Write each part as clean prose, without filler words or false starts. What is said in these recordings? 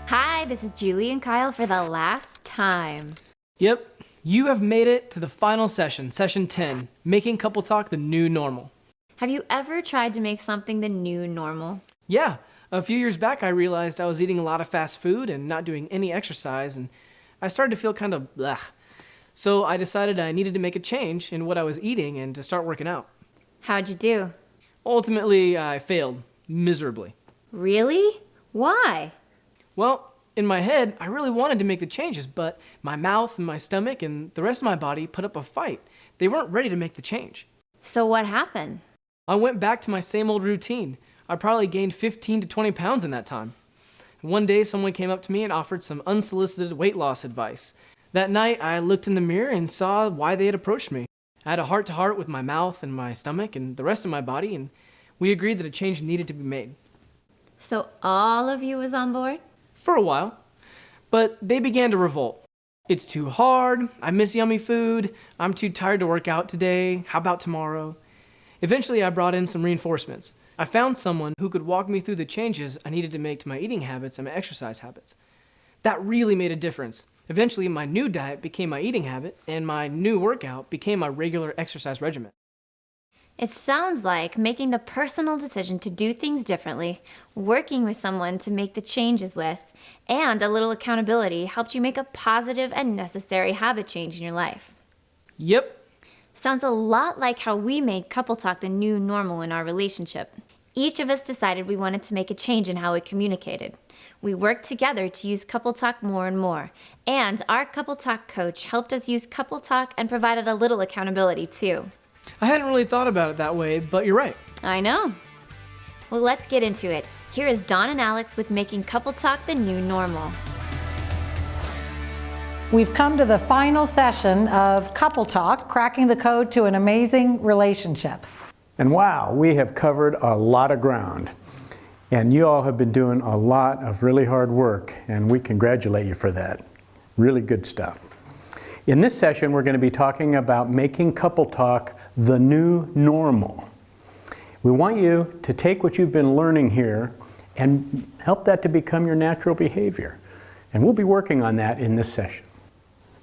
Hi, this is Julie and Kyle for the last time. Yep, you have made it to the final session, session 10, making CoupleTalk the new normal. Have you ever tried to make something the new normal? Yeah, a few years back I realized I was eating a lot of fast food and not doing any exercise, and I started to feel kind of blah. So I decided I needed to make a change in what I was eating and to start working out. How'd you do? Ultimately, I failed miserably. Really? Why? Well, in my head, I really wanted to make the changes, but my mouth and my stomach and the rest of my body put up a fight. They weren't ready to make the change. So what happened? I went back to my same old routine. I probably gained 15 to 20 pounds in that time. One day, someone came up to me and offered some unsolicited weight loss advice. That night, I looked in the mirror and saw why they had approached me. I had a heart-to-heart with my mouth and my stomach and the rest of my body, and we agreed that a change needed to be made. So all of you was on board? For a while, but they began to revolt. It's too hard, I miss yummy food, I'm too tired to work out today, how about tomorrow? Eventually I brought in some reinforcements. I found someone who could walk me through the changes I needed to make to my eating habits and my exercise habits. That really made a difference. Eventually my new diet became my eating habit, and my new workout became my regular exercise regimen. It sounds like making the personal decision to do things differently, working with someone to make the changes with, and a little accountability helped you make a positive and necessary habit change in your life. Yep. Sounds a lot like how we made CoupleTalk the new normal in our relationship. Each of us decided we wanted to make a change in how we communicated. We worked together to use CoupleTalk more and more, and our CoupleTalk coach helped us use CoupleTalk and provided a little accountability too. I hadn't really thought about it that way, but you're right. I know. Well, let's get into it. Here is Dawn and Alex with making CoupleTalk the new normal. We've come to the final session of CoupleTalk, cracking the code to an amazing relationship. And wow, we have covered a lot of ground. And you all have been doing a lot of really hard work, and we congratulate you for that. Really good stuff. In this session, we're going to be talking about making CoupleTalk the new normal. We want you to take what you've been learning here and help that to become your natural behavior. And we'll be working on that in this session.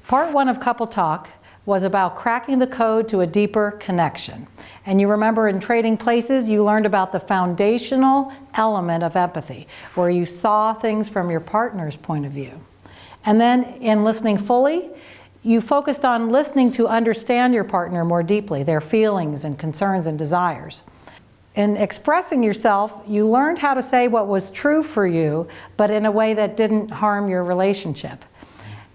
Part one of CoupleTalk was about cracking the code to a deeper connection. And you remember in Trading Places, you learned about the foundational element of empathy, where you saw things from your partner's point of view. And then in Listening Fully, you focused on listening to understand your partner more deeply, their feelings and concerns and desires. In expressing yourself, you learned how to say what was true for you, but in a way that didn't harm your relationship.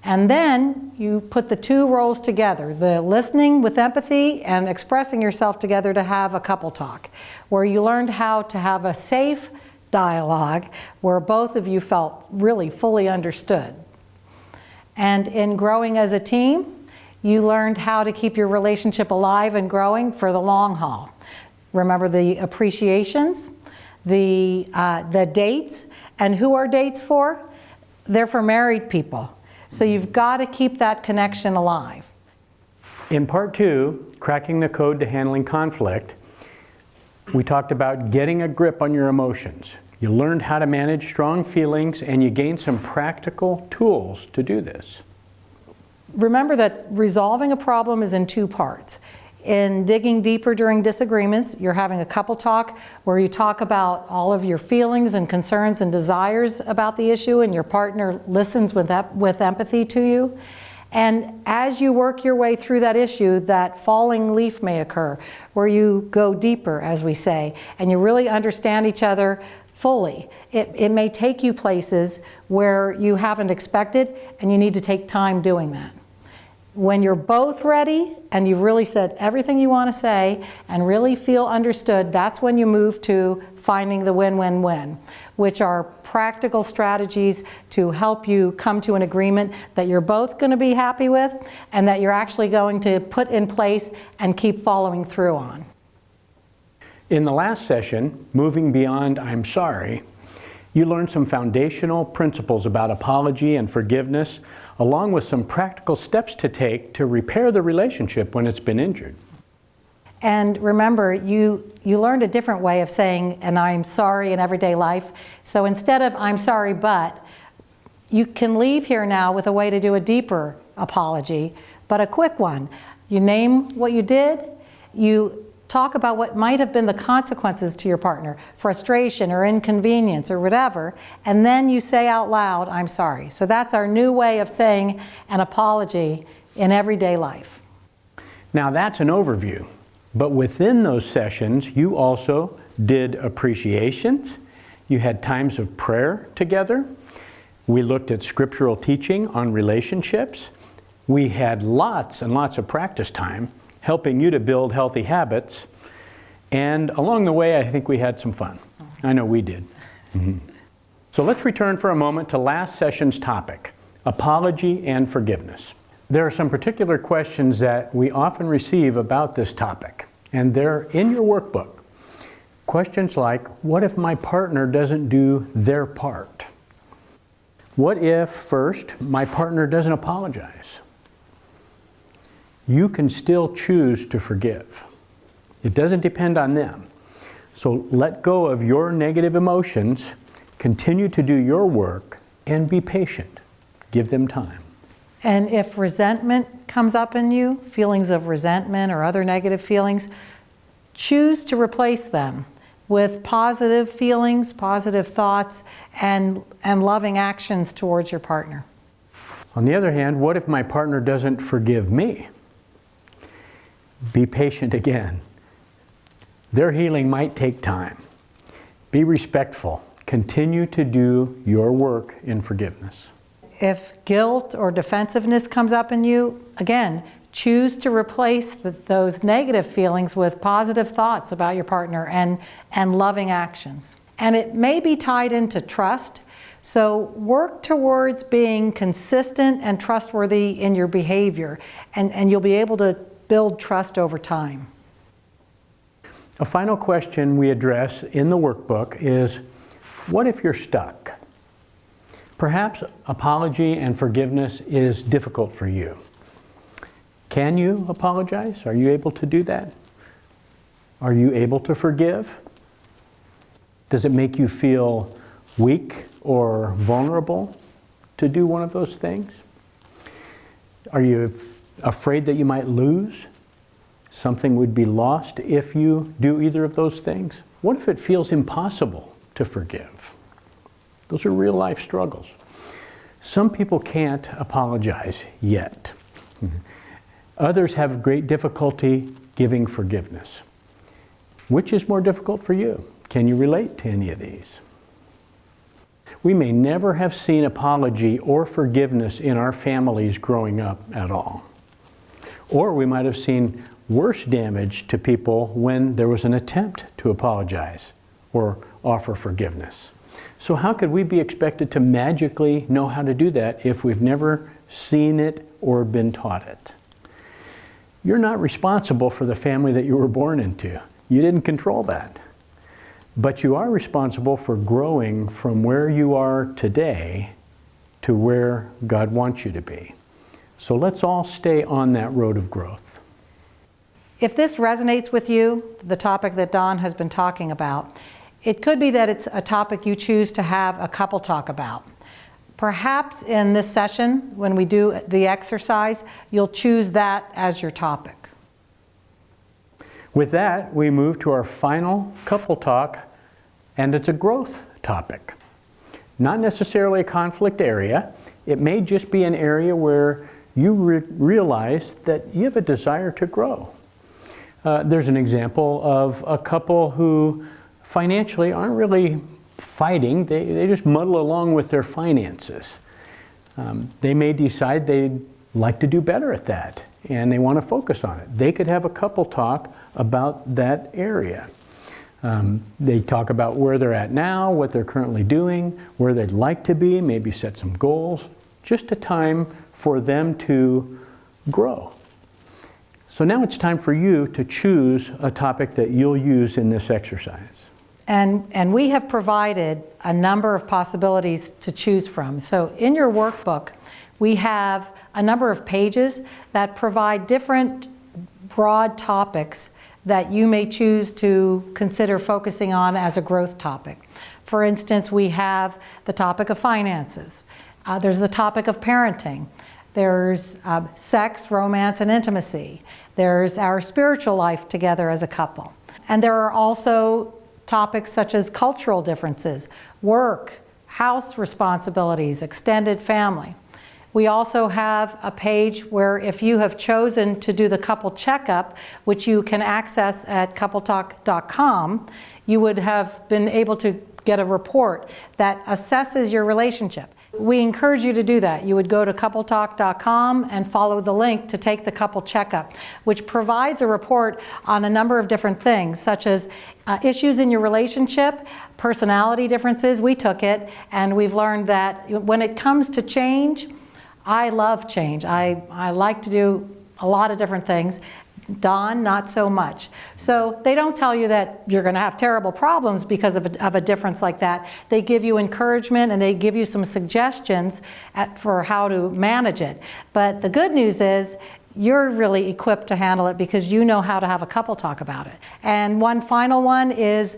And then you put the two roles together, the listening with empathy and expressing yourself together to have a couple talk, where you learned how to have a safe dialogue where both of you felt really fully understood. And in growing as a team, you learned how to keep your relationship alive and growing for the long haul. Remember the appreciations, the dates, and who are dates for? They're for married people. So you've got to keep that connection alive. In part two, cracking the code to handling conflict, we talked about getting a grip on your emotions. You learned how to manage strong feelings, and you gained some practical tools to do this. Remember that resolving a problem is in two parts. In digging deeper during disagreements, you're having a couple talk where you talk about all of your feelings and concerns and desires about the issue, and your partner listens with empathy to you. And as you work your way through that issue, that falling leaf may occur, where you go deeper, as we say, and you really understand each other fully. It may take you places where you haven't expected, and you need to take time doing that. When you're both ready and you've really said everything you want to say and really feel understood, that's when you move to finding the win-win-win, which are practical strategies to help you come to an agreement that you're both going to be happy with and that you're actually going to put in place and keep following through on. In the last session, Moving Beyond I'm Sorry, you learned some foundational principles about apology and forgiveness, along with some practical steps to take to repair the relationship when it's been injured. And remember, you learned a different way of saying, and I'm sorry in everyday life. So instead of I'm sorry, but, you can leave here now with a way to do a deeper apology, but a quick one. You name what you did, you talk about what might have been the consequences to your partner, frustration or inconvenience or whatever, and then you say out loud, I'm sorry. So that's our new way of saying an apology in everyday life. Now that's an overview, but within those sessions, you also did appreciations, you had times of prayer together, we looked at scriptural teaching on relationships, we had lots and lots of practice time, helping you to build healthy habits. And along the way, I think we had some fun. I know we did. So let's return for a moment to last session's topic, apology and forgiveness. There are some particular questions that we often receive about this topic, and they're in your workbook. Questions like, what if my partner doesn't do their part? What if, first, my partner doesn't apologize? You can still choose to forgive. It doesn't depend on them. So let go of your negative emotions, continue to do your work, and be patient. Give them time. And if resentment comes up in you, feelings of resentment or other negative feelings, choose to replace them with positive feelings, positive thoughts, and loving actions towards your partner. On the other hand, what if my partner doesn't forgive me? Be patient again. Their healing might take time. Be respectful. Continue to do your work in forgiveness. If guilt or defensiveness comes up in you, again, choose to replace those negative feelings with positive thoughts about your partner and loving actions. And it may be tied into trust, so work towards being consistent and trustworthy in your behavior, and you'll be able to build trust over time. A final question we address in the workbook is, what if you're stuck? Perhaps apology and forgiveness is difficult for you. Can you apologize? Are you able to do that? Are you able to forgive? Does it make you feel weak or vulnerable to do one of those things? Are you afraid that you might lose? Something would be lost if you do either of those things? What if it feels impossible to forgive? Those are real life struggles. Some people can't apologize yet. Others have great difficulty giving forgiveness. Which is more difficult for you? Can you relate to any of these? We may never have seen apology or forgiveness in our families growing up at all. Or we might have seen worse damage to people when there was an attempt to apologize or offer forgiveness. So how could we be expected to magically know how to do that if we've never seen it or been taught it? You're not responsible for the family that you were born into. You didn't control that. But you are responsible for growing from where you are today to where God wants you to be. So let's all stay on that road of growth. If this resonates with you, the topic that Don has been talking about, it could be that it's a topic you choose to have a couple talk about. Perhaps in this session, when we do the exercise, you'll choose that as your topic. With that, we move to our final couple talk, and it's a growth topic. Not necessarily a conflict area. It may just be an area where you realize that you have a desire to grow. There's an example of a couple who financially aren't really fighting. They just muddle along with their finances. They may decide they like to do better at that and they want to focus on it. They could have a couple talk about that area. They talk about where they're at now, what they're currently doing, where they'd like to be, maybe set some goals. Just a time for them to grow. So now it's time for you to choose a topic that you'll use in this exercise. And we have provided a number of possibilities to choose from. So in your workbook, we have a number of pages that provide different broad topics that you may choose to consider focusing on as a growth topic. For instance, we have the topic of finances. There's the topic of parenting. There's sex, romance, and intimacy. There's our spiritual life together as a couple. And there are also topics such as cultural differences, work, house responsibilities, extended family. We also have a page where if you have chosen to do the couple checkup, which you can access at CoupleTalk.com, you would have been able to get a report that assesses your relationship. We encourage you to do that. You would go to CoupleTalk.com and follow the link to take the couple checkup, which provides a report on a number of different things, such as issues in your relationship, personality differences. We took it, and we've learned that when it comes to change, I love change. I like to do a lot of different things. Don, not so much. So they don't tell you that you're going to have terrible problems because of a difference like that. They give you encouragement and they give you some suggestions for how to manage it. But the good news is you're really equipped to handle it because you know how to have a couple talk about it. And one final one is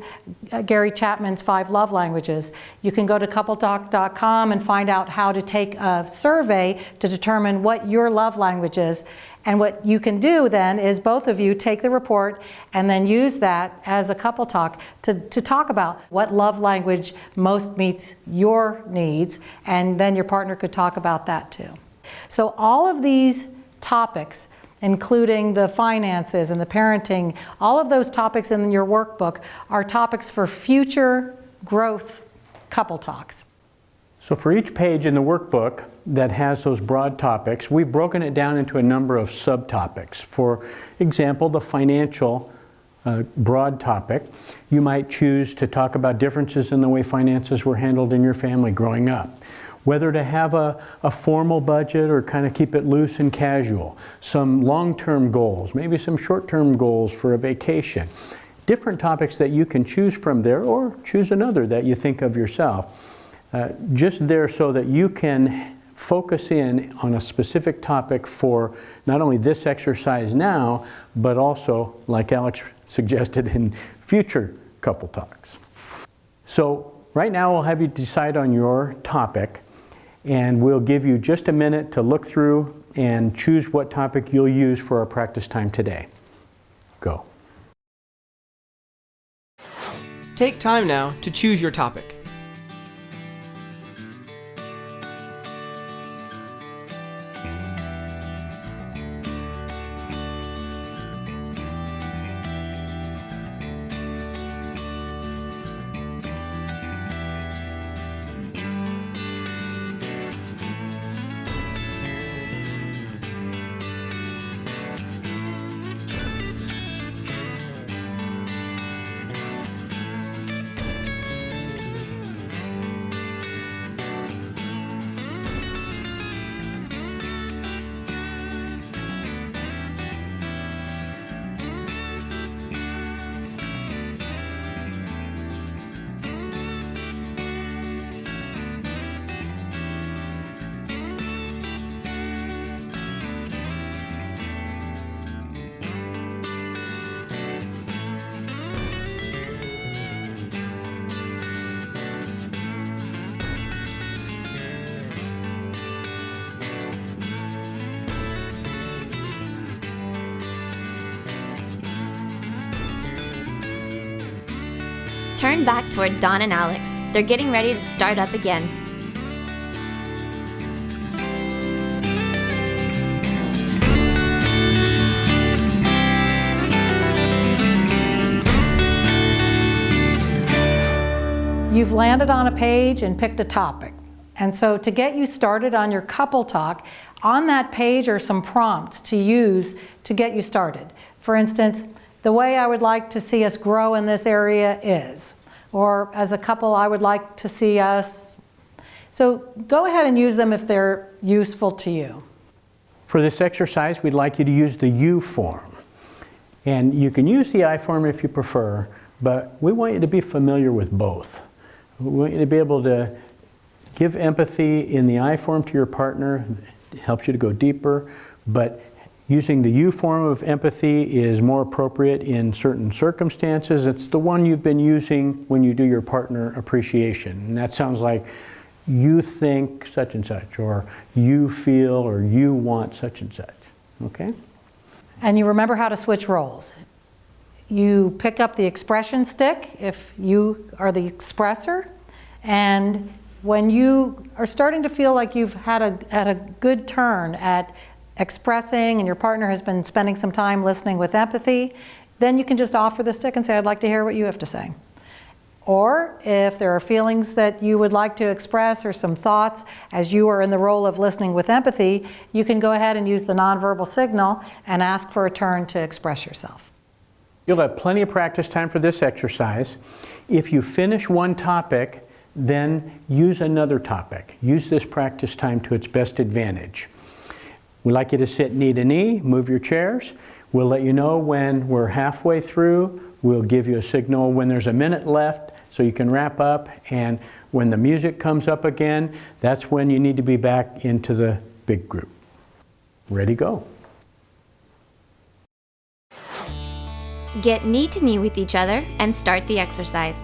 Gary Chapman's 5 love languages. You can go to CoupleTalk.com and find out how to take a survey to determine what your love language is. And what you can do then is both of you take the report and then use that as a couple talk to talk about what love language most meets your needs, and then your partner could talk about that too. So all of these topics, including the finances and the parenting, all of those topics in your workbook are topics for future growth couple talks. So for each page in the workbook that has those broad topics, we've broken it down into a number of subtopics. For example, the financial broad topic, you might choose to talk about differences in the way finances were handled in your family growing up. Whether to have a formal budget or kind of keep it loose and casual. Some long-term goals, maybe some short-term goals for a vacation. Different topics that you can choose from there, or choose another that you think of yourself. Just there so that you can focus in on a specific topic for not only this exercise now, but also, like Alex suggested, in future couple talks. So right now we'll have you decide on your topic, and we'll give you just a minute to look through and choose what topic you'll use for our practice time today. Go. Take time now to choose your topic. Turn back toward Don and Alex. They're getting ready to start up again. You've landed on a page and picked a topic. And so to get you started on your couple talk, On that page are some prompts to use to get you started. For instance, the way I would like to see us grow in this area is, or as a couple, I would like to see us. So go ahead and use them if they're useful to you. For this exercise, we'd like you to use the you form. And you can use the I form if you prefer, but we want you to be familiar with both. We want you to be able to give empathy in the I form to your partner. It helps you to go deeper, but using the you form of empathy is more appropriate in certain circumstances. It's the one you've been using when you do your partner appreciation. And that sounds like you think such and such, or you feel, or you want such and such. Okay? And you remember how to switch roles. You pick up the expression stick if you are the expressor, and when you are starting to feel like you've had a good turn at expressing and your partner has been spending some time listening with empathy, then you can just offer the stick and say, I'd like to hear what you have to say. Or if there are feelings that you would like to express or some thoughts as you are in the role of listening with empathy, you can go ahead and use the nonverbal signal and ask for a turn to express yourself. You'll have plenty of practice time for this exercise. If you finish one topic, then use another topic. Use this practice time to its best advantage. We'd like you to sit knee to knee, move your chairs. We'll let you know when we're halfway through. We'll give you a signal when there's a minute left so you can wrap up. And when the music comes up again, that's when you need to be back into the big group. Ready, go. Get knee to knee with each other and start the exercise.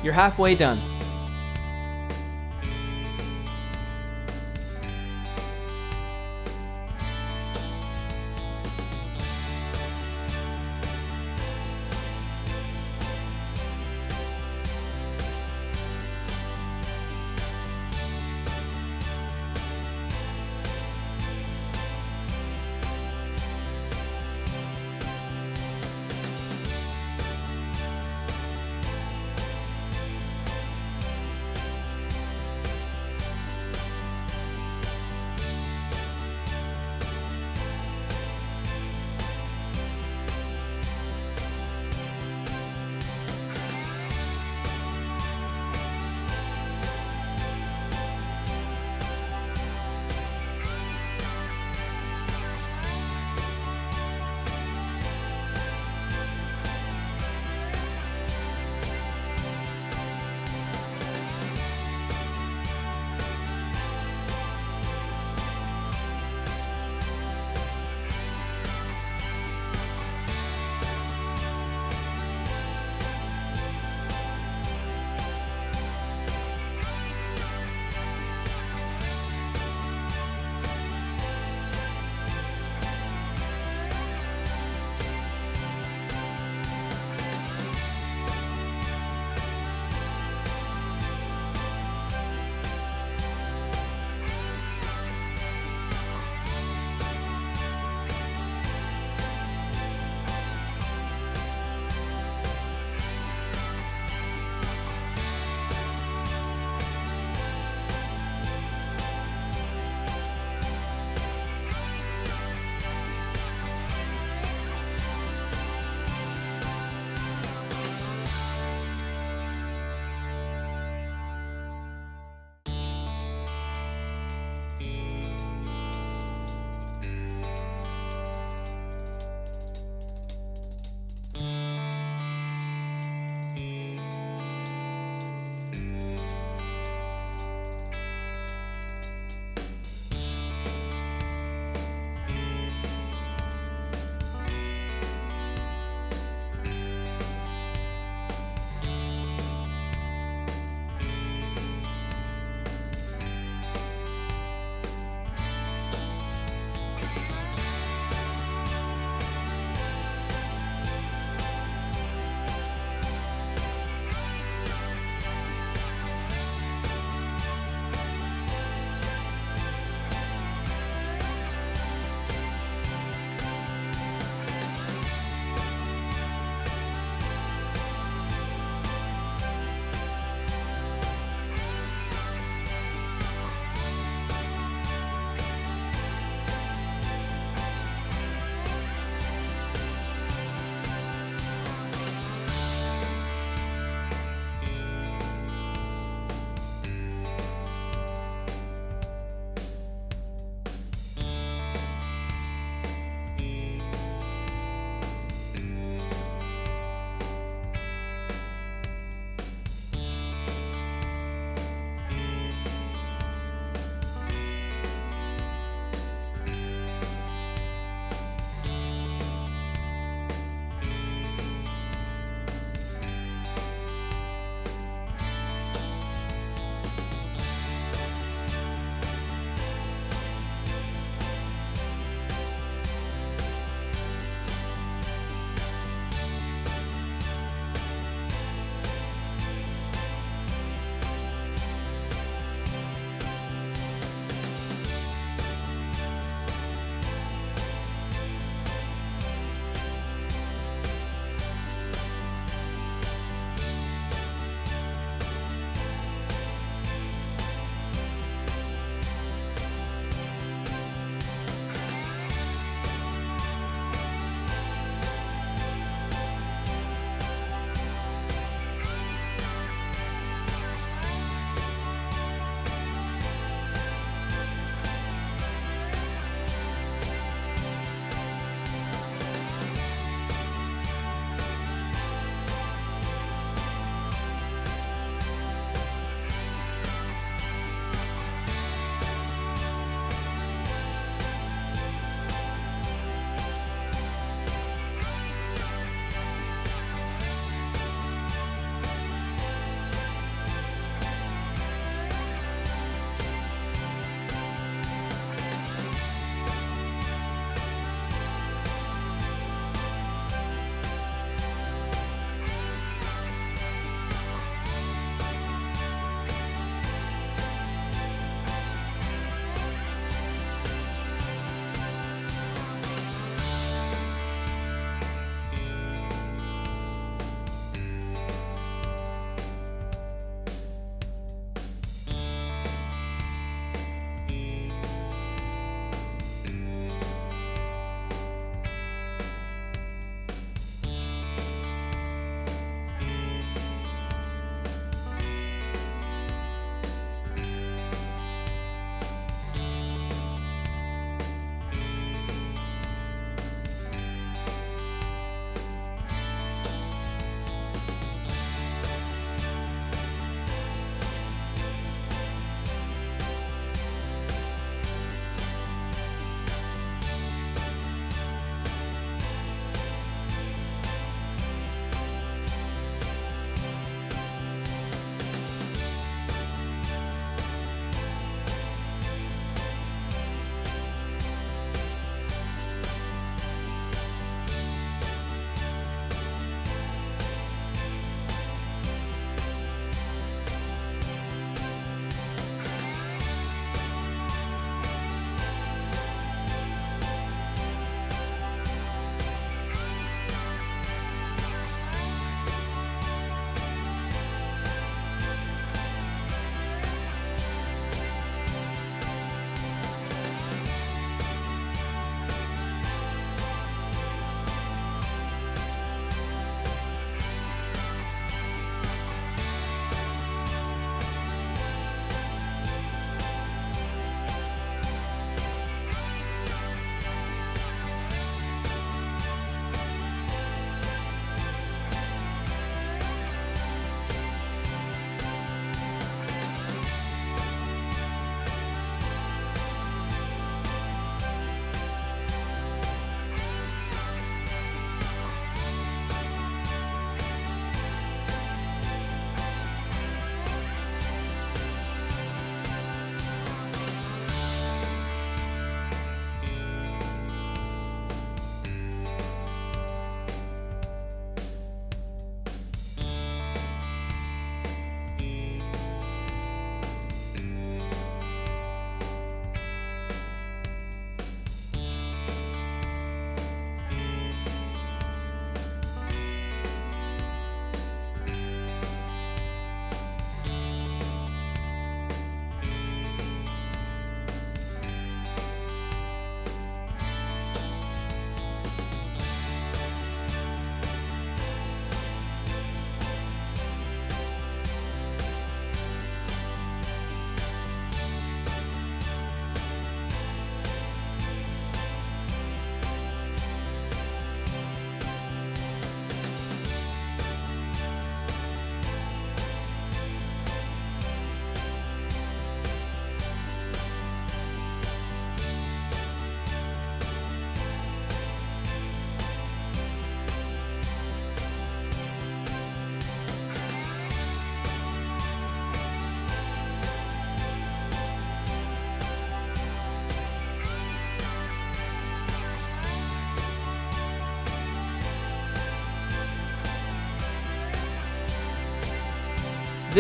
You're halfway done.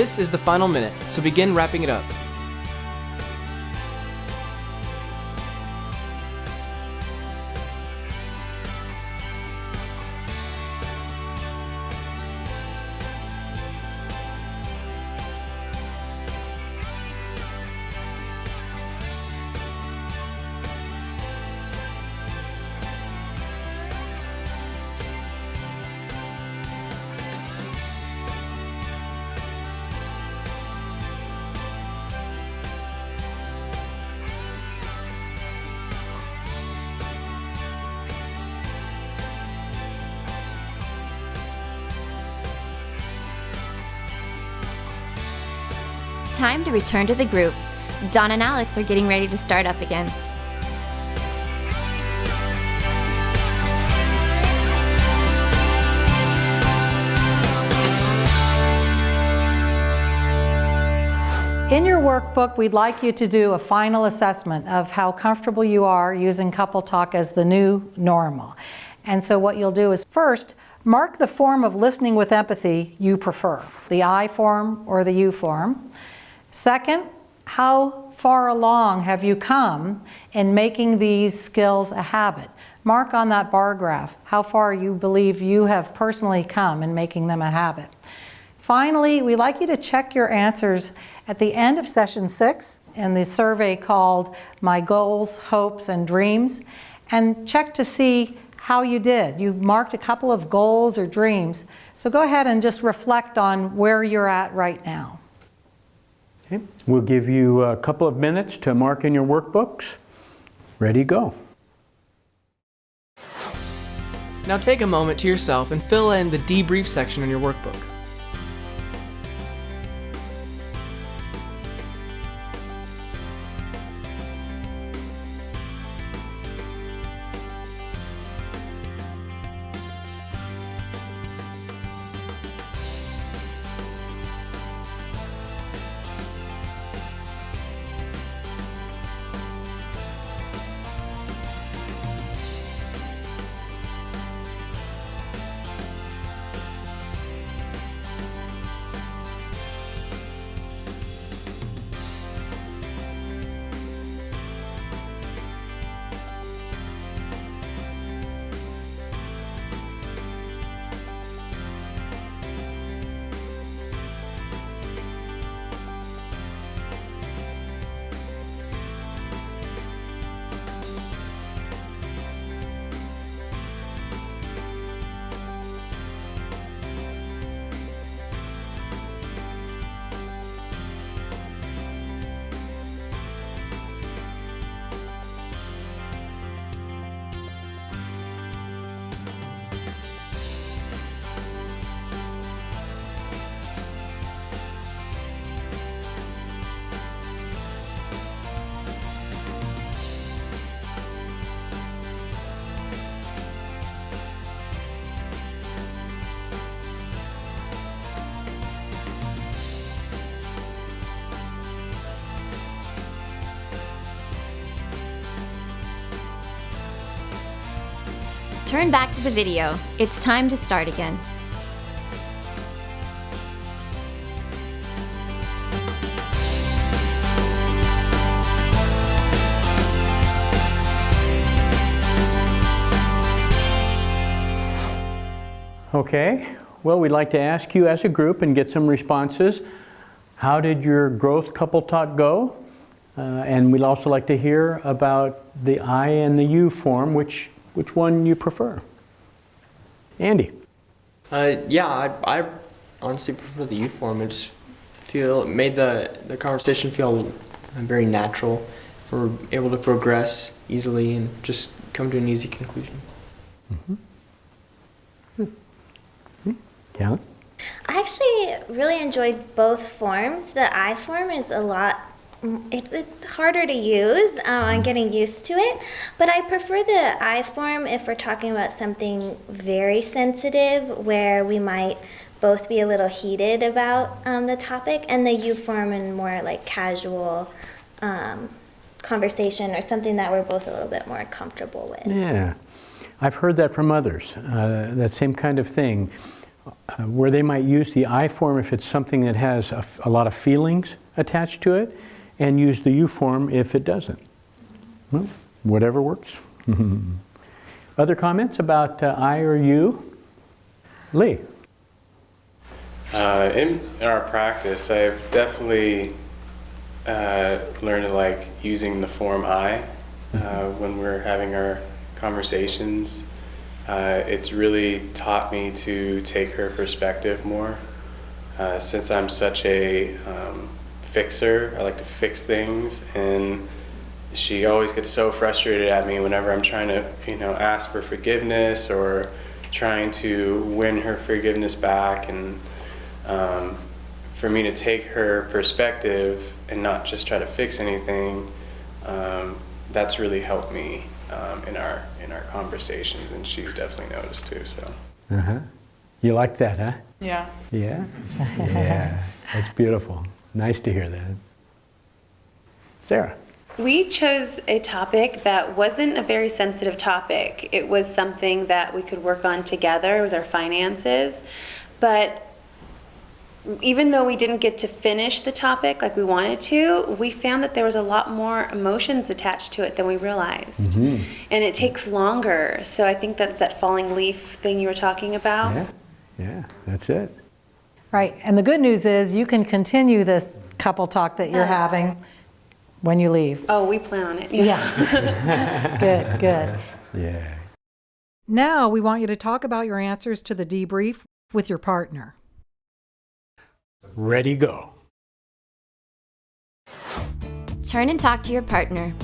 This is the final minute, so begin wrapping it up. Time to return to the group. Dawn and Alex are getting ready to start up again. In your workbook, we'd like you to do a final assessment of how comfortable you are using CoupleTalk as the new normal. And so what you'll do is first, mark the form of listening with empathy you prefer, the I form or the U form. Second, how far along have you come in making these skills a habit? Mark on that bar graph how far you believe you have personally come in making them a habit. Finally, we'd like you to check your answers at the end of session 6 in the survey called My Goals, Hopes, and Dreams, and check to see how you did. You marked a couple of goals or dreams, so go ahead and just reflect on where you're at right now. Okay. We'll give you a couple of minutes to mark in your workbooks. Ready, go. Now take a moment to yourself and fill in the debrief section in your workbook. Turn back to the video. It's time to start again. Okay, well, we'd like to ask you as a group and get some responses. How did your growth couple talk go? And we'd also like to hear about the I and the you form, which one you prefer. Andy? I honestly prefer the you form. It just made the conversation feel very natural. We're able to progress easily and just come to an easy conclusion. Mm-hmm. Yeah. I actually really enjoyed both forms. The I form is it's harder to use. I'm getting used to it, but I prefer the I form if we're talking about something very sensitive where we might both be a little heated about the topic, and the you form in more like casual conversation or something that we're both a little bit more comfortable with. Yeah, I've heard that from others, that same kind of thing. where they might use the I form if it's something that has a lot of feelings attached to it, and use the you form if it doesn't. Well, whatever works. Other comments about I or you? Lee? In our practice, I've definitely learned to like using the form I when we're having our conversations. It's really taught me to take her perspective more. Since I'm such a fixer, I like to fix things, and she always gets so frustrated at me whenever I'm trying to, ask for forgiveness or trying to win her forgiveness back. And for me to take her perspective and not just try to fix anything, that's really helped me in our conversations, and she's definitely noticed too. So. You like that, huh? Yeah. Yeah? Yeah. That's beautiful. Nice to hear that. Sarah? We chose a topic that wasn't a very sensitive topic. It was something that we could work on together. It was our finances. But even though we didn't get to finish the topic like we wanted to, we found that there was a lot more emotions attached to it than we realized. And it takes longer. So I think that's that falling leaf thing you were talking about. Yeah, that's it. Right, and the good news is you can continue this couple talk that you're having when you leave. Oh, we plan on it. Yeah. Good. Yeah. Now we want you to talk about your answers to the debrief with your partner. Ready, go. Turn and talk to your partner.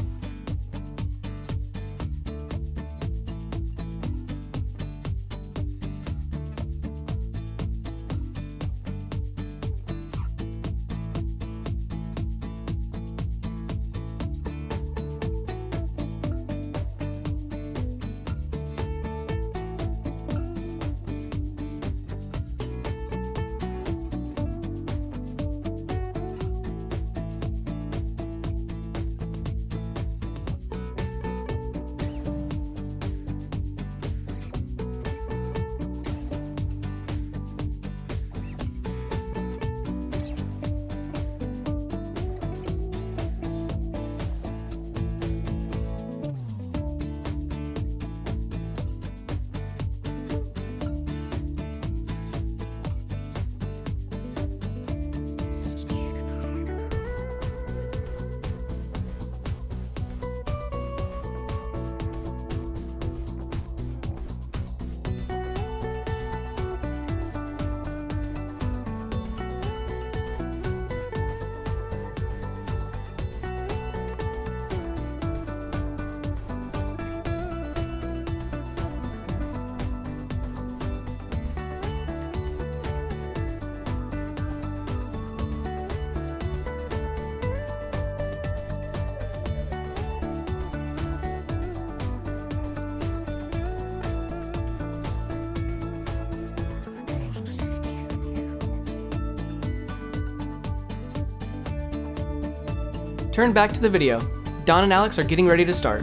Turn back to the video. Don and Alex are getting ready to start.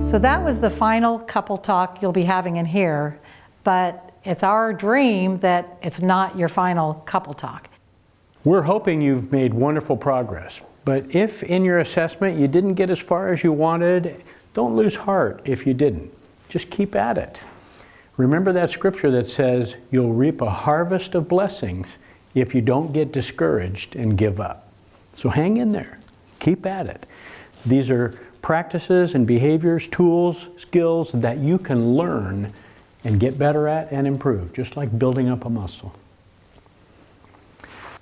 So that was the final couple talk you'll be having in here, but it's our dream that it's not your final couple talk. We're hoping you've made wonderful progress, but if in your assessment you didn't get as far as you wanted, don't lose heart if you didn't. Just keep at it. Remember that scripture that says you'll reap a harvest of blessings if you don't get discouraged and give up. So hang in there. Keep at it. These are practices and behaviors, tools, skills that you can learn and get better at and improve, just like building up a muscle.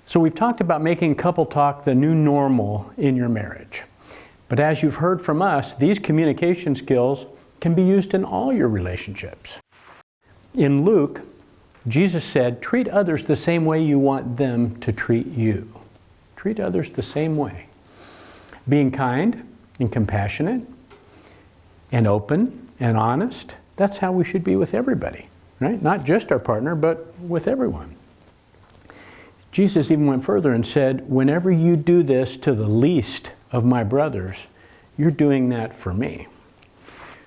So we've talked about making couple talk the new normal in your marriage. But as you've heard from us, these communication skills can be used in all your relationships. In Luke, Jesus said, treat others the same way you want them to treat you. Treat others the same way. Being kind and compassionate and open and honest, that's how we should be with everybody, right? Not just our partner, but with everyone. Jesus even went further and said, whenever you do this to the least of my brothers, you're doing that for me.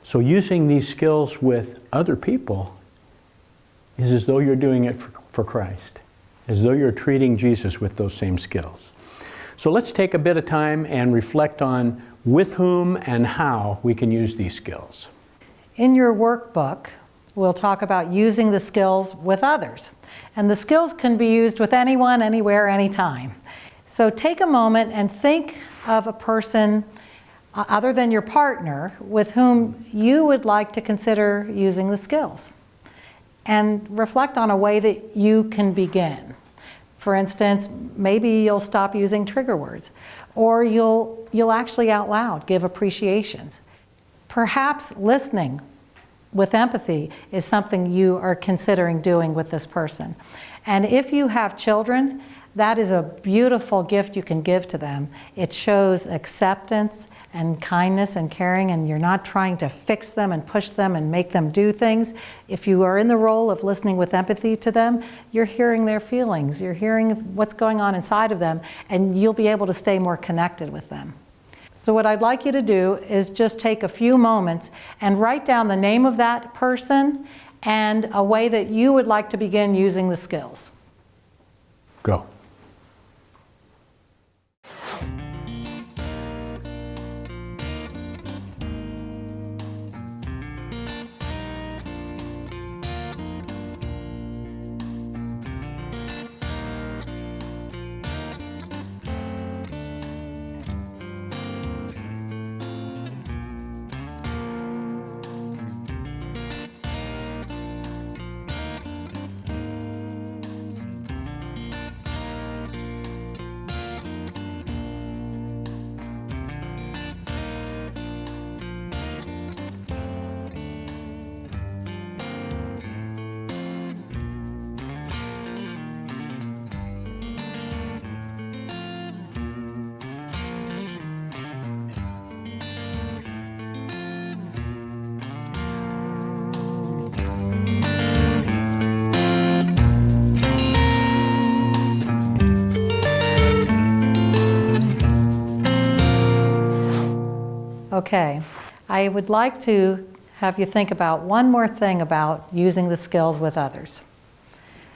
So using these skills with other people is as though you're doing it for Christ, as though you're treating Jesus with those same skills. So let's take a bit of time and reflect on with whom and how we can use these skills. In your workbook, we'll talk about using the skills with others. And the skills can be used with anyone, anywhere, anytime. So take a moment and think of a person other than your partner with whom you would like to consider using the skills. And reflect on a way that you can begin. For instance, maybe you'll stop using trigger words, or you'll actually out loud give appreciations. Perhaps listening with empathy is something you are considering doing with this person. And if you have children, that is a beautiful gift you can give to them. It shows acceptance and kindness and caring, and you're not trying to fix them and push them and make them do things. If you are in the role of listening with empathy to them, you're hearing their feelings, you're hearing what's going on inside of them, and you'll be able to stay more connected with them. So what I'd like you to do is just take a few moments and write down the name of that person and a way that you would like to begin using the skills. Go. Okay, I would like to have you think about one more thing about using the skills with others.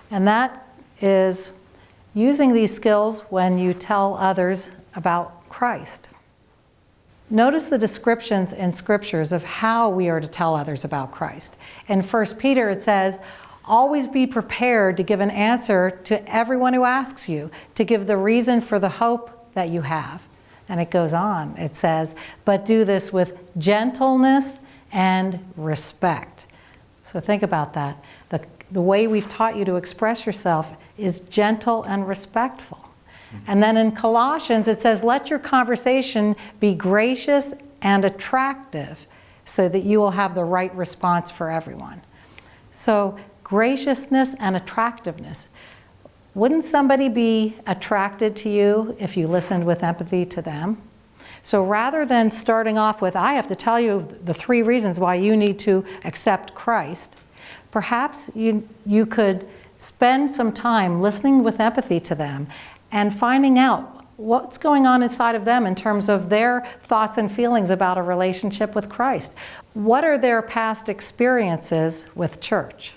And that is using these skills when you tell others about Christ. Notice the descriptions in scriptures of how we are to tell others about Christ. In 1 Peter it says, always be prepared to give an answer to everyone who asks you, to give the reason for the hope that you have. And it goes on, it says, but do this with gentleness and respect. So think about that. The way we've taught you to express yourself is gentle and respectful. And then in Colossians it says, let your conversation be gracious and attractive so that you will have the right response for everyone. So graciousness and attractiveness. Wouldn't somebody be attracted to you if you listened with empathy to them? So rather than starting off with, I have to tell you the 3 reasons why you need to accept Christ, perhaps you could spend some time listening with empathy to them and finding out what's going on inside of them in terms of their thoughts and feelings about a relationship with Christ. What are their past experiences with church?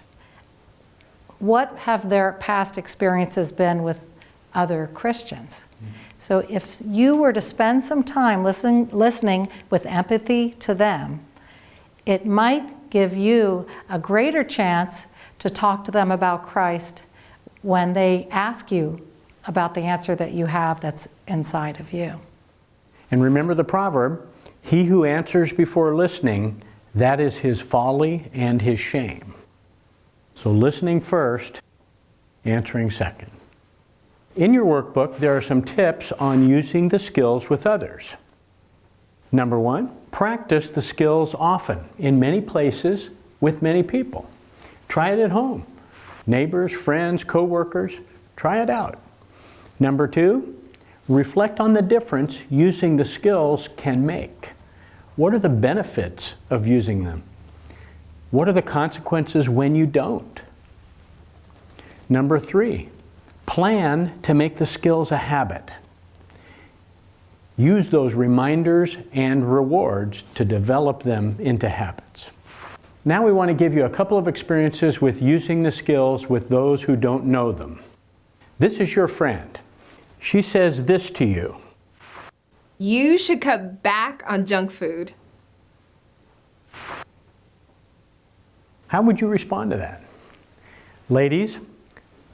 What have their past experiences been with other Christians? So if you were to spend some time listening with empathy to them, it might give you a greater chance to talk to them about Christ when they ask you about the answer that you have that's inside of you. And remember the proverb, he who answers before listening, that is his folly and his shame. So listening first, answering second. In your workbook, there are some tips on using the skills with others. Number 1, practice the skills often, in many places, with many people. Try it at home. Neighbors, friends, co-workers, try it out. Number 2, reflect on the difference using the skills can make. What are the benefits of using them? What are the consequences when you don't? Number 3, Plan to make the skills a habit. Use those reminders and rewards to develop them into habits. Now we want to give you a couple of experiences with using the skills with those who don't know them. This is your friend. She says this to you. You should cut back on junk food. How would you respond to that? Ladies,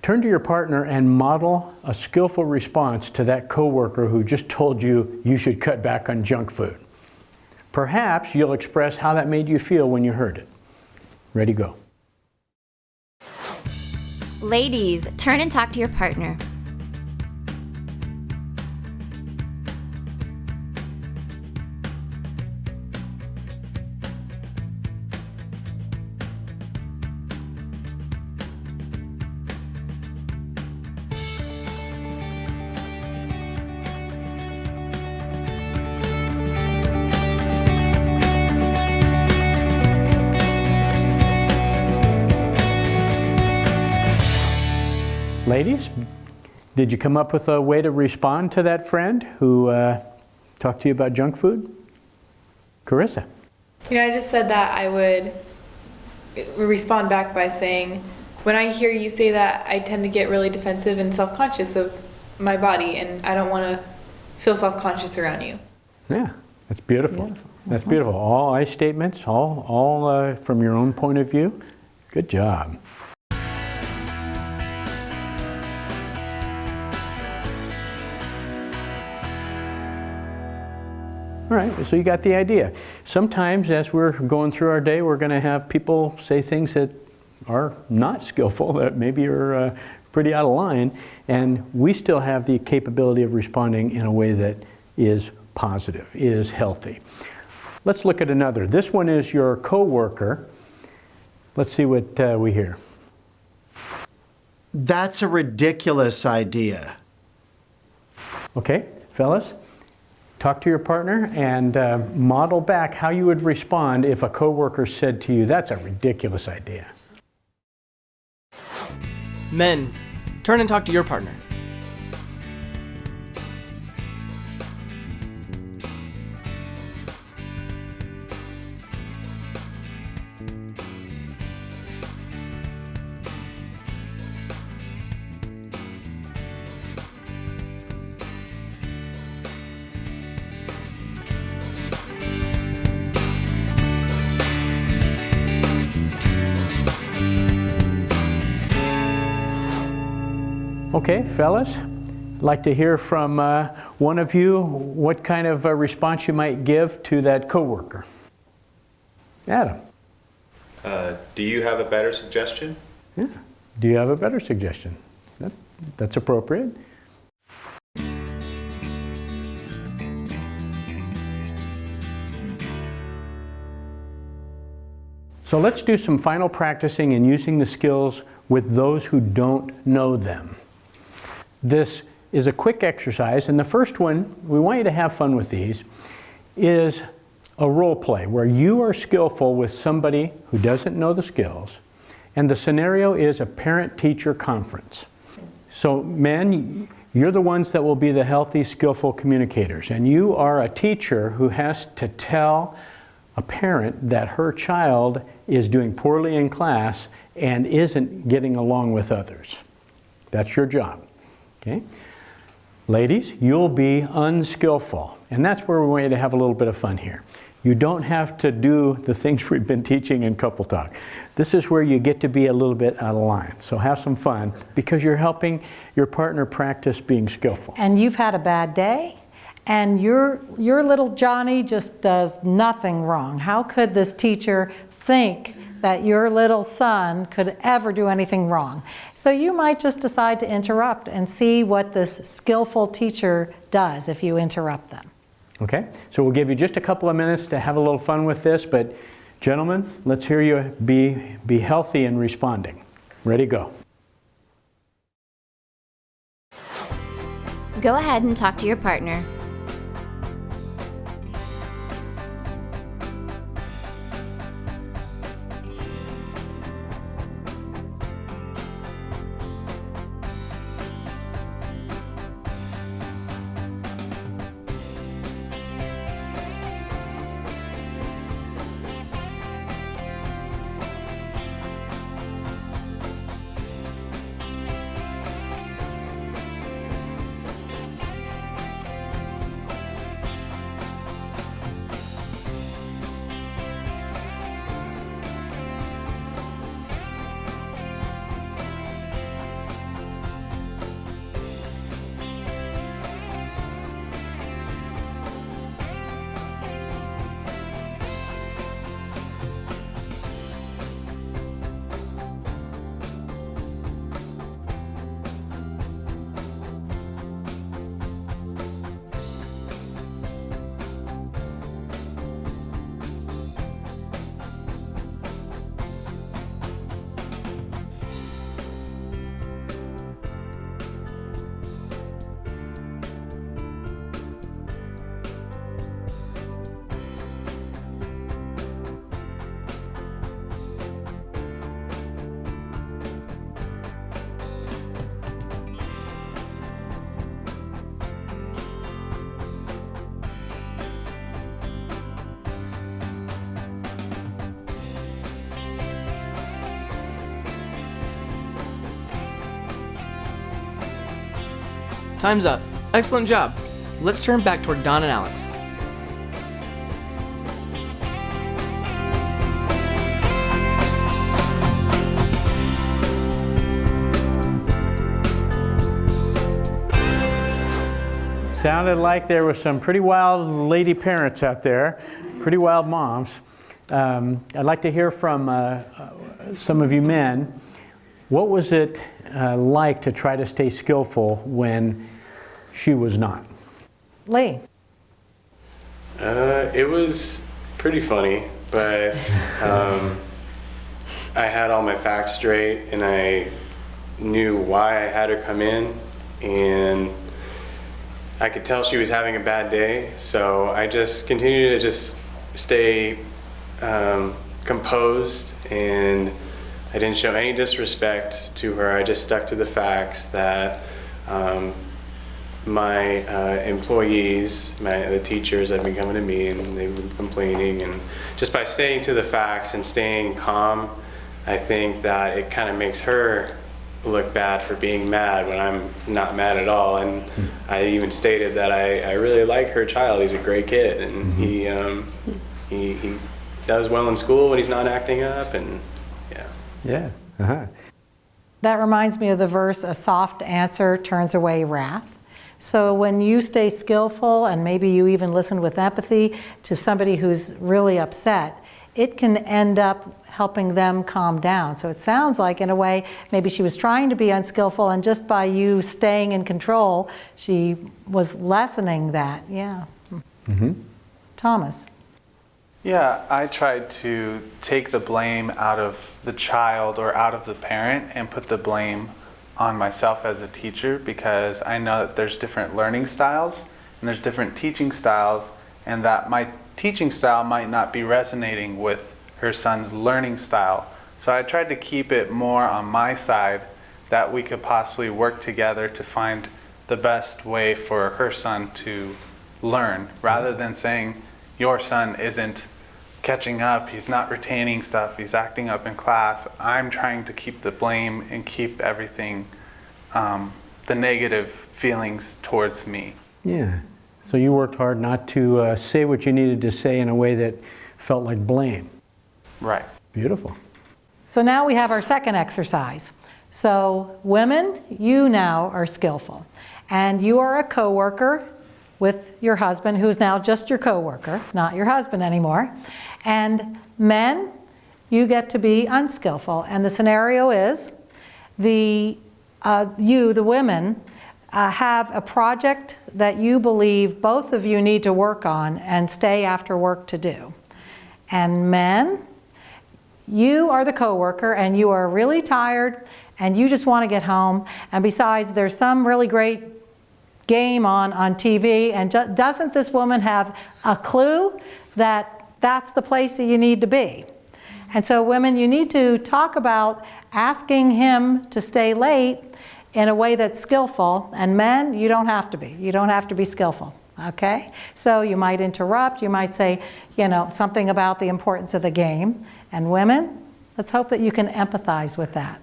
turn to your partner and model a skillful response to that coworker who just told you you should cut back on junk food. Perhaps you'll express how that made you feel when you heard it. Ready, go. Ladies, turn and talk to your partner. Ladies, did you come up with a way to respond to that friend who talked to you about junk food? Carissa. I just said that I would respond back by saying, when I hear you say that, I tend to get really defensive and self-conscious of my body, and I don't want to feel self-conscious around you. Yeah, that's beautiful. That's beautiful. All I statements, all from your own point of view. Good job. All right, so you got the idea. Sometimes as we're going through our day, we're going to have people say things that are not skillful, that maybe are pretty out of line, and we still have the capability of responding in a way that is positive, is healthy. Let's look at another. This one is your coworker. Let's see what we hear. That's a ridiculous idea. Okay, fellas? Talk to your partner and model back how you would respond if a coworker said to you, that's a ridiculous idea. Men, turn and talk to your partner. Okay, fellas, I'd like to hear from one of you what kind of response you might give to that coworker. Adam. Do you have a better suggestion? Yeah. Do you have a better suggestion? That's appropriate. So let's do some final practicing and using the skills with those who don't know them. This is a quick exercise, and the first one, we want you to have fun with these, is a role play where you are skillful with somebody who doesn't know the skills, and the scenario is a parent-teacher conference. So men, you're the ones that will be the healthy, skillful communicators, and you are a teacher who has to tell a parent that her child is doing poorly in class and isn't getting along with others. That's your job. Okay? Ladies, you'll be unskillful. And that's where we want you to have a little bit of fun here. You don't have to do the things we've been teaching in Couple Talk. This is where you get to be a little bit out of line. So have some fun because you're helping your partner practice being skillful. And you've had a bad day, and your little Johnny just does nothing wrong. How could this teacher think that your little son could ever do anything wrong? So you might just decide to interrupt and see what this skillful teacher does if you interrupt them. Okay, so we'll give you just a couple of minutes to have a little fun with this, but gentlemen, let's hear you be healthy in responding. Ready, go. Go ahead and talk to your partner. Time's up. Excellent job. Let's turn back toward Don and Alex. Sounded like there were some pretty wild lady parents out there, pretty wild moms. I'd like to hear from some of you men. What was it like to try to stay skillful when she was not? Lee. It was pretty funny, but I had all my facts straight and I knew why I had her come in, and I could tell she was having a bad day, so I just continued to just stay composed, and I didn't show any disrespect to her. I just stuck to the facts that my employees, the teachers have been coming to me and they've been complaining, and just by staying to the facts and staying calm, I think that it kind of makes her look bad for being mad when I'm not mad at all. And I even stated that I really like her child. He's a great kid, and he does well in school when he's not acting up, and Yeah. Uh-huh. That reminds me of the verse, a soft answer turns away wrath. So when you stay skillful and maybe you even listen with empathy to somebody who's really upset, it can end up helping them calm down. So it sounds like, in a way, maybe she was trying to be unskillful, and just by you staying in control, she was lessening that. Yeah. Mm-hmm. Thomas. Yeah, I tried to take the blame out of the child or out of the parent and put the blame on myself as a teacher, because I know that there's different learning styles and there's different teaching styles, and that my teaching style might not be resonating with her son's learning style. So I tried to keep it more on my side, that we could possibly work together to find the best way for her son to learn, rather than saying your son isn't catching up, he's not retaining stuff, he's acting up in class. I'm trying to keep the blame and keep everything, the negative feelings towards me. Yeah. So you worked hard not to say what you needed to say in a way that felt like blame. Right. Beautiful. So now we have our second exercise. So women, you now are skillful, and you are a coworker with your husband, who's now just your coworker, not your husband anymore. And men, you get to be unskillful. And the scenario is, the women, have a project that you believe both of you need to work on and stay after work to do. And men, you are the coworker and you are really tired and you just want to get home. And besides, there's some really great game on TV, and doesn't this woman have a clue that that's the place that you need to be? And so women, you need to talk about asking him to stay late in a way that's skillful, and men, you don't have to be. You don't have to be skillful, okay? So you might interrupt, you might say, something about the importance of the game. And women, let's hope that you can empathize with that,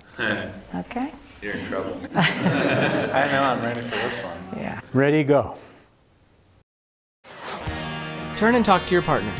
okay? You're in trouble. I know I'm ready for this one. Yeah. Ready, go. Turn and talk to your partner.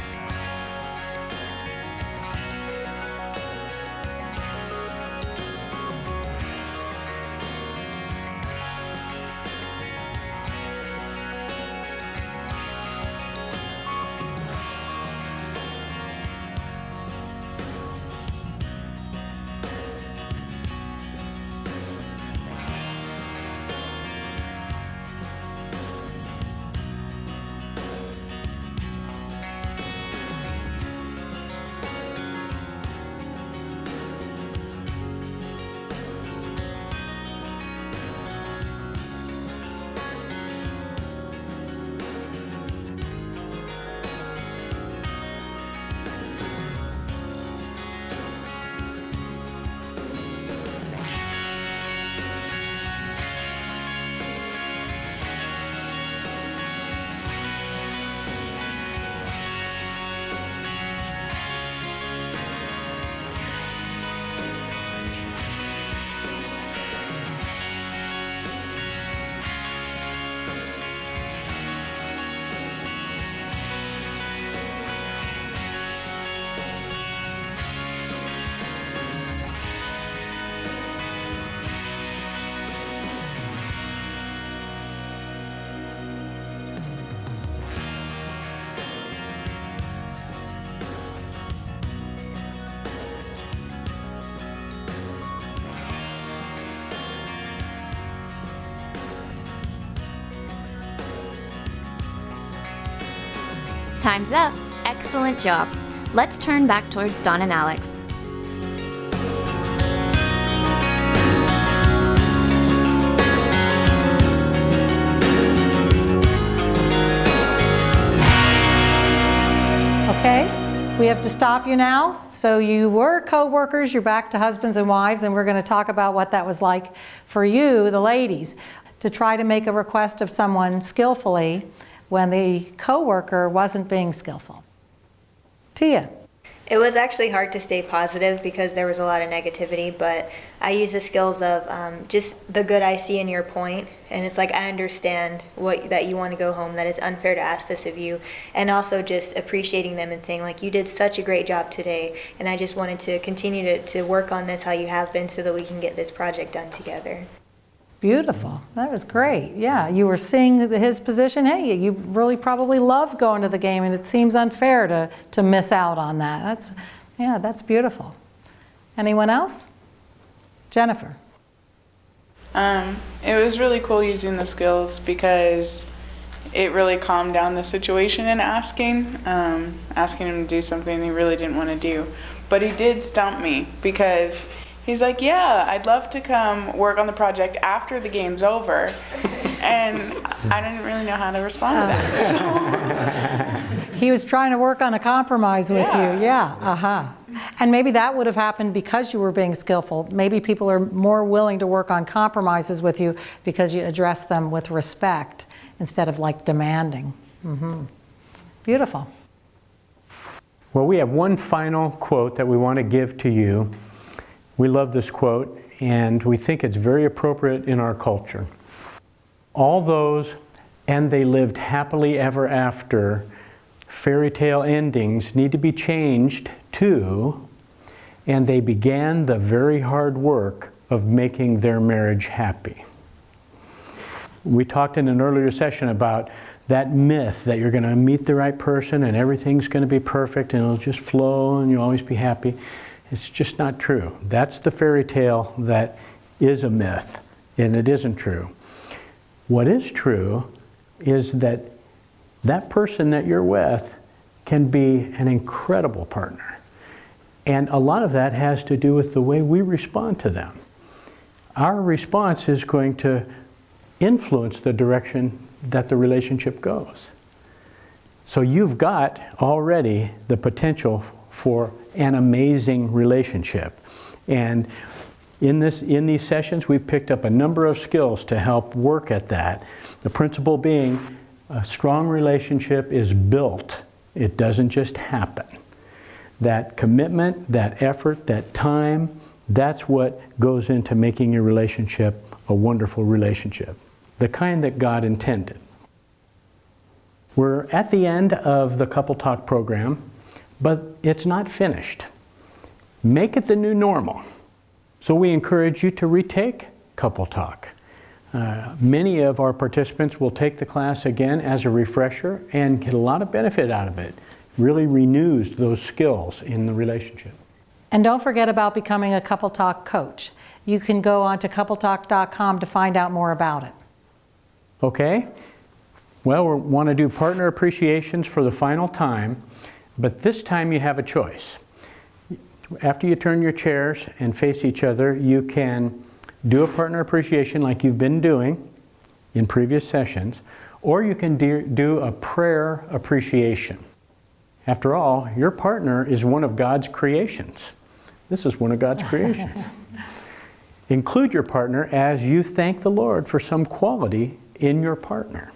Time's up. Excellent job. Let's turn back towards Dawn and Alex. Okay, we have to stop you now. So you were co-workers, you're back to husbands and wives, and we're going to talk about what that was like for you, the ladies, to try to make a request of someone skillfully when the co-worker wasn't being skillful. Tia. It was actually hard to stay positive because there was a lot of negativity, but I use the skills of just the good I see in your point, and it's like I understand that you want to go home, that it's unfair to ask this of you, and also just appreciating them and saying like, you did such a great job today, and I just wanted to continue to work on this how you have been so that we can get this project done together. Beautiful. That was great. Yeah, you were seeing his position. Hey, you really probably loved going to the game, and it seems unfair to miss out on that. That's beautiful. Anyone else? Jennifer. It was really cool using the skills because it really calmed down the situation and asking him to do something he really didn't want to do. But he did stump me because he's like, yeah, I'd love to come work on the project after the game's over. And I didn't really know how to respond to that. So. He was trying to work on a compromise with you. Yeah, And maybe that would have happened because you were being skillful. Maybe people are more willing to work on compromises with you because you address them with respect instead of like demanding. Beautiful. Well, we have one final quote that we want to give to you. We love this quote, and we think it's very appropriate in our culture. All those, and they lived happily ever after, fairy tale endings need to be changed to, and they began the very hard work of making their marriage happy. We talked in an earlier session about that myth that you're going to meet the right person and everything's going to be perfect and it'll just flow and you'll always be happy. It's just not true. That's the fairy tale that is a myth, and it isn't true. What is true is that that person that you're with can be an incredible partner. And a lot of that has to do with the way we respond to them. Our response is going to influence the direction that the relationship goes. So you've got already the potential for an amazing relationship. And in these sessions, we've picked up a number of skills to help work at that. The principle being, a strong relationship is built. It doesn't just happen. That commitment, that effort, that time, that's what goes into making your relationship a wonderful relationship. The kind that God intended. We're at the end of the Couple Talk program, but it's not finished. Make it the new normal. So we encourage you to retake Couple Talk. Many of our participants will take the class again as a refresher and get a lot of benefit out of it. Really renews those skills in the relationship. And don't forget about becoming a Couple Talk coach. You can go on to CoupleTalk.com to find out more about it. Okay. Well, we want to do partner appreciations for the final time, but this time you have a choice. After you turn your chairs and face each other, you can do a partner appreciation like you've been doing in previous sessions, or you can do a prayer appreciation. After all, your partner is one of God's creations. This is one of God's creations. Include your partner as you thank the Lord for some quality in your partner.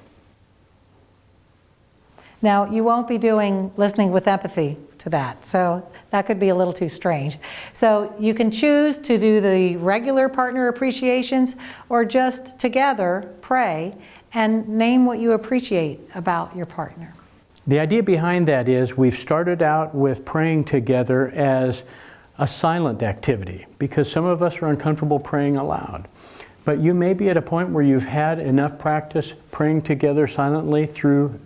Now, you won't be doing listening with empathy to that, so that could be a little too strange. So you can choose to do the regular partner appreciations or just together pray and name what you appreciate about your partner. The idea behind that is we've started out with praying together as a silent activity because some of us are uncomfortable praying aloud. But you may be at a point where you've had enough practice praying together silently through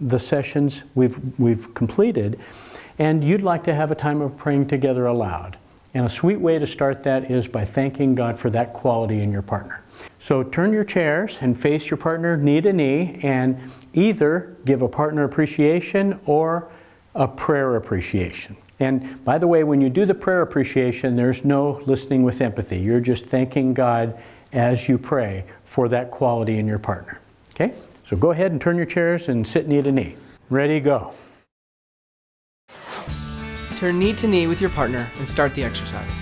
the sessions we've completed, and you'd like to have a time of praying together aloud. And a sweet way to start that is by thanking God for that quality in your partner. So turn your chairs and face your partner knee to knee and either give a partner appreciation or a prayer appreciation. And by the way, when you do the prayer appreciation, there's no listening with empathy. You're just thanking God as you pray for that quality in your partner. Okay? So go ahead and turn your chairs and sit knee to knee. Ready, go. Turn knee to knee with your partner and start the exercise.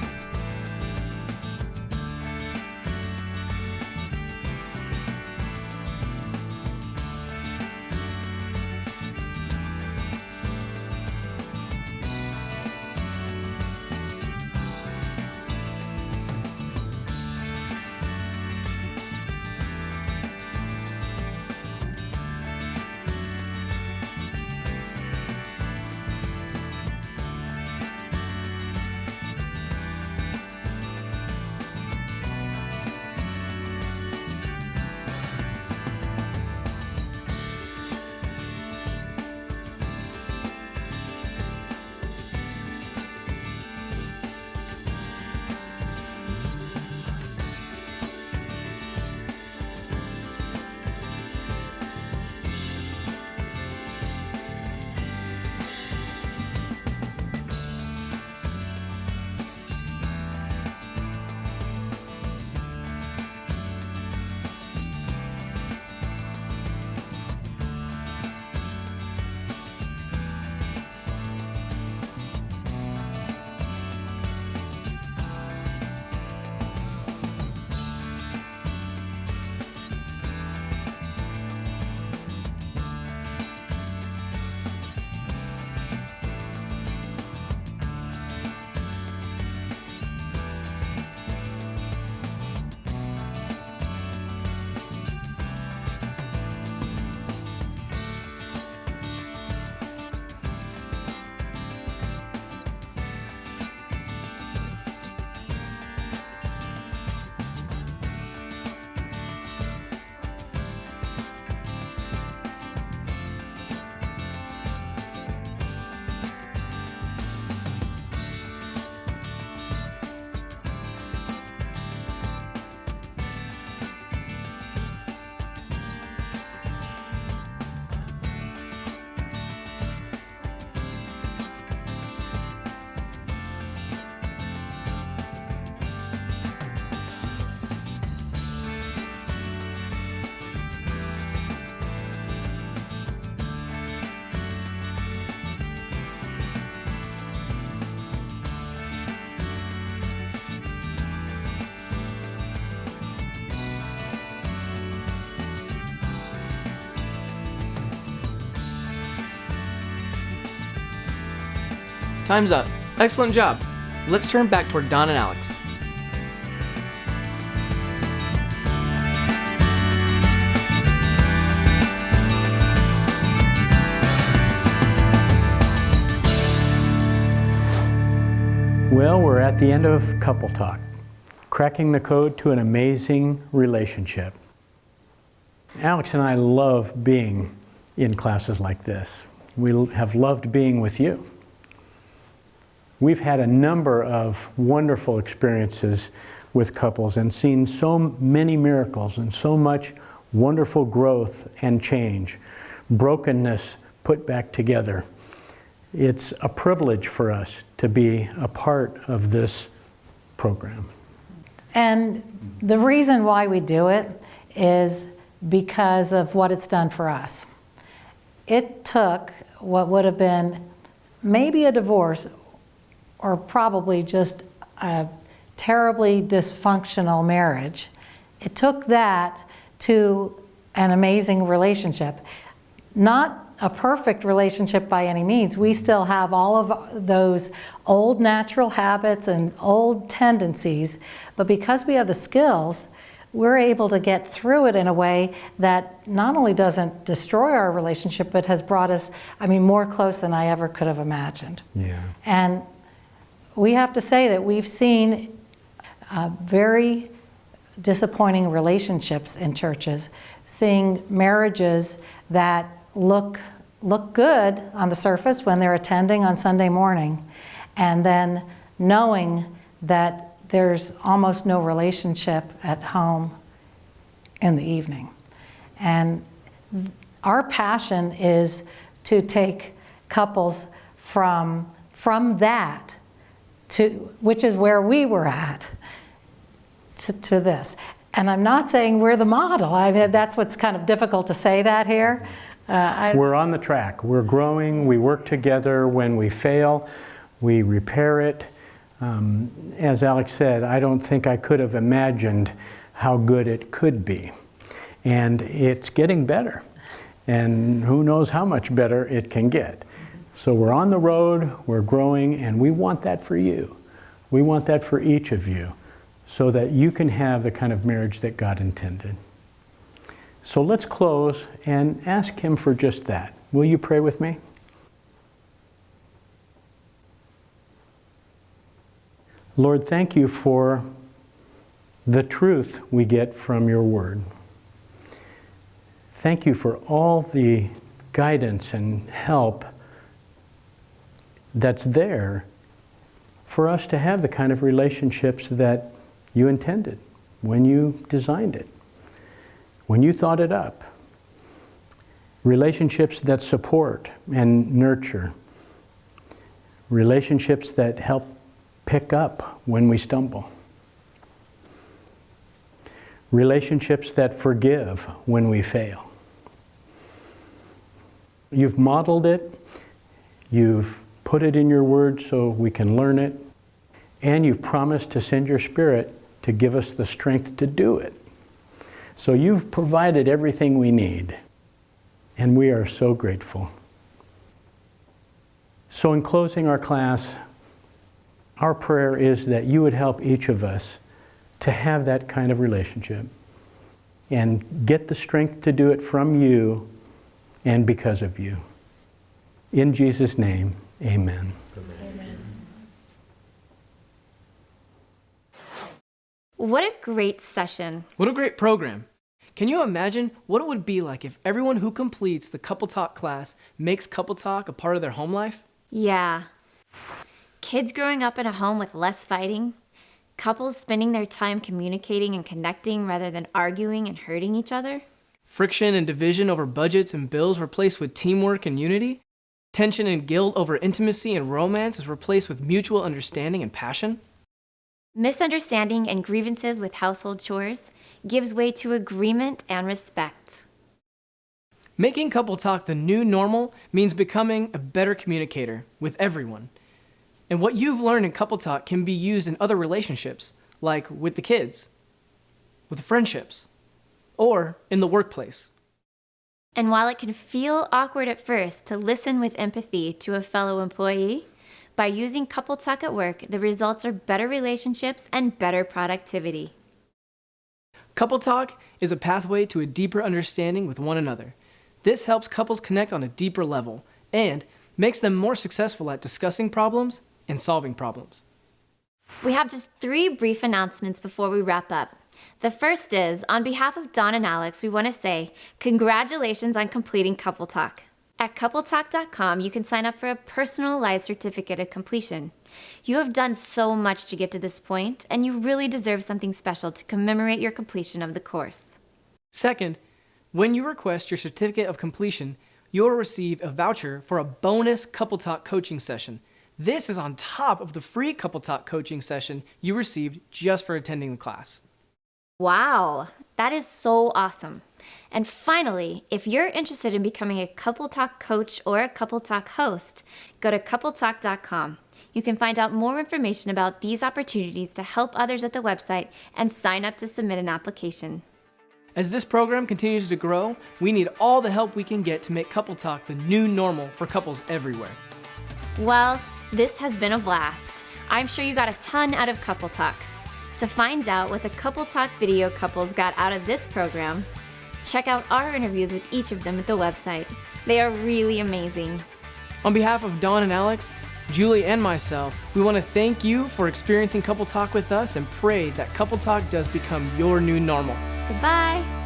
Time's up. Excellent job. Let's turn back toward Don and Alex. Well, we're at the end of Couple Talk, cracking the code to an amazing relationship. Alex and I love being in classes like this. We have loved being with you. We've had a number of wonderful experiences with couples and seen so many miracles and so much wonderful growth and change, brokenness put back together. It's a privilege for us to be a part of this program. And the reason why we do it is because of what it's done for us. It took what would have been maybe a divorce or probably just a terribly dysfunctional marriage. It took that to an amazing relationship. Not a perfect relationship by any means. We still have all of those old natural habits and old tendencies, but because we have the skills, we're able to get through it in a way that not only doesn't destroy our relationship, but has brought us, more close than I ever could have imagined. Yeah. And we have to say that we've seen very disappointing relationships in churches, seeing marriages that look good on the surface when they're attending on Sunday morning, and then knowing that there's almost no relationship at home in the evening. And our passion is to take couples from that to, which is where we were at, to this. And I'm not saying we're the model. I mean, that's what's kind of difficult to say that here. We're on the track. We're growing. We work together. When we fail, we repair it. As Alex said, I don't think I could have imagined how good it could be. And it's getting better. And who knows how much better it can get. So we're on the road, we're growing, and we want that for you. We want that for each of you, so that you can have the kind of marriage that God intended. So let's close and ask Him for just that. Will you pray with me? Lord, thank you for the truth we get from your word. Thank you for all the guidance and help that's there for us to have the kind of relationships that you intended when you designed it, when you thought it up. Relationships that support and nurture. Relationships that help pick up when we stumble. Relationships that forgive when we fail. You've modeled it, you've put it in your word so we can learn it, and you've promised to send your Spirit to give us the strength to do it. So you've provided everything we need, and we are so grateful. So in closing our class, our prayer is that you would help each of us to have that kind of relationship and get the strength to do it from you and because of you. In Jesus' name, amen. Amen. What a great session. What a great program. Can you imagine what it would be like if everyone who completes the Couple Talk class makes Couple Talk a part of their home life? Yeah. Kids growing up in a home with less fighting, couples spending their time communicating and connecting rather than arguing and hurting each other. Friction and division over budgets and bills replaced with teamwork and unity. Tension and guilt over intimacy and romance is replaced with mutual understanding and passion. Misunderstanding and grievances with household chores gives way to agreement and respect. Making Couple Talk the new normal means becoming a better communicator with everyone. And what you've learned in Couple Talk can be used in other relationships, like with the kids, with the friendships, or in the workplace. And while it can feel awkward at first to listen with empathy to a fellow employee, by using Couple Talk at work, the results are better relationships and better productivity. Couple Talk is a pathway to a deeper understanding with one another. This helps couples connect on a deeper level and makes them more successful at discussing problems and solving problems. We have just 3 brief announcements before we wrap up. The first is, on behalf of Dawn and Alex, we want to say congratulations on completing Couple Talk. At CoupleTalk.com, you can sign up for a personalized certificate of completion. You have done so much to get to this point, and you really deserve something special to commemorate your completion of the course. Second, when you request your certificate of completion, you'll receive a voucher for a bonus Couple Talk coaching session. This is on top of the free Couple Talk coaching session you received just for attending the class. Wow, that is so awesome. And finally, if you're interested in becoming a Couple Talk coach or a Couple Talk host, go to CoupleTalk.com. You can find out more information about these opportunities to help others at the website and sign up to submit an application. As this program continues to grow, we need all the help we can get to make Couple Talk the new normal for couples everywhere. Well, this has been a blast. I'm sure you got a ton out of Couple Talk. To find out what the Couple Talk video couples got out of this program, check out our interviews with each of them at the website. They are really amazing. On behalf of Dawn and Alex, Julie and myself, we want to thank you for experiencing Couple Talk with us and pray that Couple Talk does become your new normal. Goodbye.